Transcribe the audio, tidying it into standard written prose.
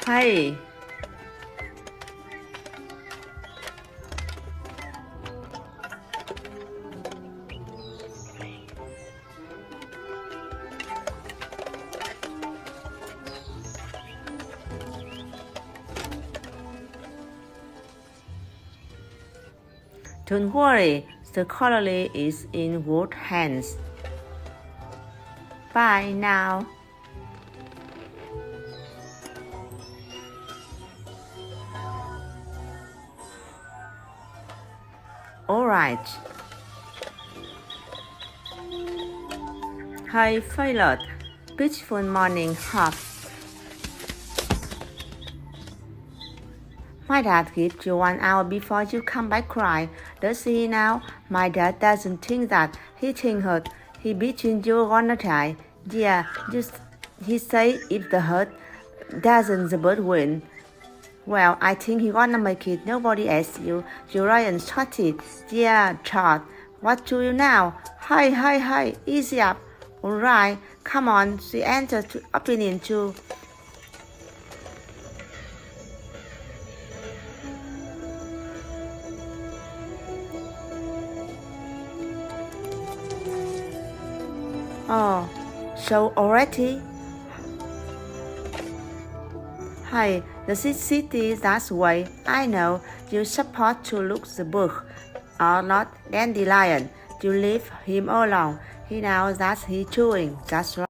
Hey. Don't worry, the colony is in good hands. Bye now. All right. Hey, Violet. Beautiful morning, Hop. My dad gives you 1 hour before you come back cry. Does he now? My dad doesn't think that. He thinks hurt. He between you gonna die. Yeah, he say if the hurt doesn't, the bird win. Well, I think he gonna make it. Nobody asks you. You Ryan shouted. Yeah, Todd. What do you now? Hi, easy up. Alright, come on, she answered to opinion too. Oh, so already? Hi, the city that way. I know you support to look the book or not dandelion. You leave him alone. He knows that he's doing. That's right.